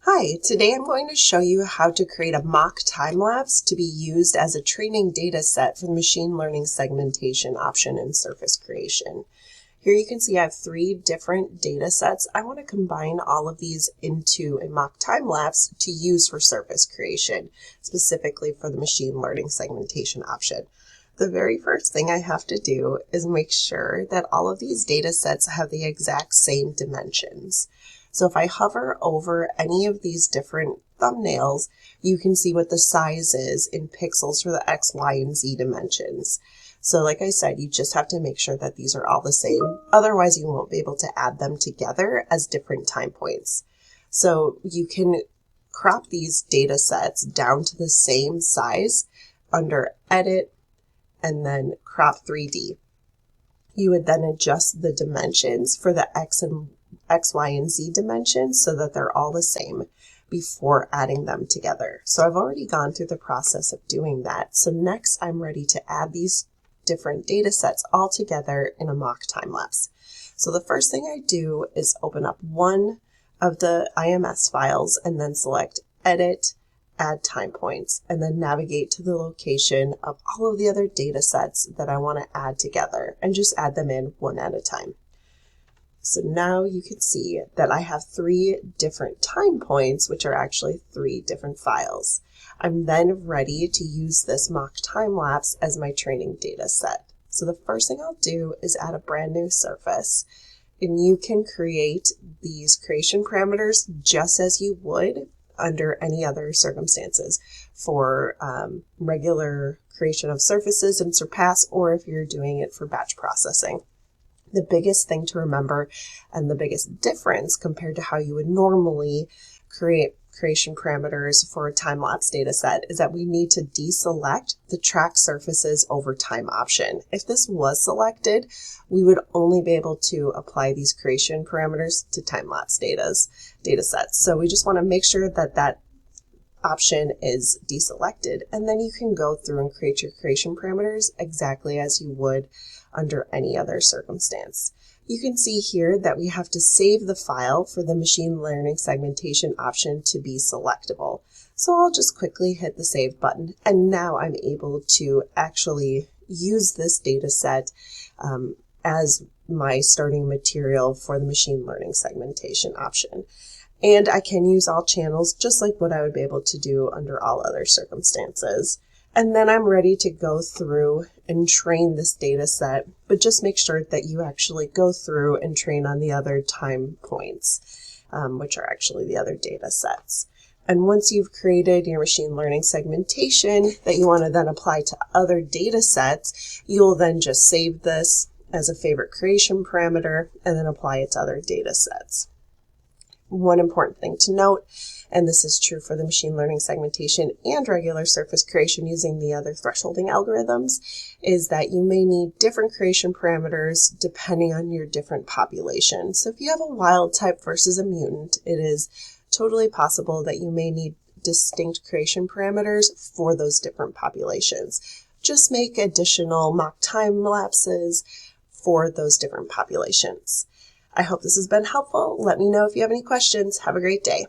Hi, today I'm going to show you how to create a mock time-lapse to be used as a training data set for the machine learning segmentation option in surface creation. Here you can see I have 3 different data sets. I want to combine all of these into a mock time-lapse to use for surface creation, specifically for the machine learning segmentation option. The very first thing I have to do is make sure that all of these data sets have the exact same dimensions. So if I hover over any of these different thumbnails, you can see what the size is in pixels for the X, Y, and Z dimensions. So like I said, you just have to make sure that these are all the same. Otherwise, you won't be able to add them together as different time points. So you can crop these data sets down to the same size under Edit and then Crop 3D. You would then adjust the dimensions for the X, Y, and Z dimensions so that they're all the same before adding them together. So I've already gone through the process of doing that. So next I'm ready to add these different data sets all together in a mock time-lapse. So the first thing I do is open up one of the IMS files and then select Edit, Add Time Points, and then navigate to the location of all of the other data sets that I want to add together and just add them in one at a time. So now you can see that I have 3 different time points, which are actually 3 different files. I'm then ready to use this mock time-lapse as my training data set. So the first thing I'll do is add a brand new surface. And you can create these creation parameters just as you would under any other circumstances for regular creation of surfaces in Surpass, or if you're doing it for batch processing. The biggest thing to remember and the biggest difference compared to how you would normally create creation parameters for a time-lapse data set is that we need to deselect the track surfaces over time option. If this was selected, we would only be able to apply these creation parameters to time-lapse data sets. So we just want to make sure that that option is deselected, and then you can go through and create your creation parameters exactly as you would under any other circumstance. You can see here that we have to save the file for the machine learning segmentation option to be selectable. So I'll just quickly hit the save button, and now I'm able to actually use this data set as my starting material for the machine learning segmentation option. And I can use all channels just like what I would be able to do under all other circumstances. And then I'm ready to go through and train this data set, but just make sure that you actually go through and train on the other time points, which are actually the other data sets. And once you've created your machine learning segmentation that you want to then apply to other data sets, you'll then just save this as a favorite creation parameter and then apply it to other data sets. One important thing to note, and this is true for the machine learning segmentation and regular surface creation using the other thresholding algorithms, is that you may need different creation parameters depending on your different population. So if you have a wild type versus a mutant, it is totally possible that you may need distinct creation parameters for those different populations. Just make additional mock time lapses for those different populations. I hope this has been helpful. Let me know if you have any questions. Have a great day.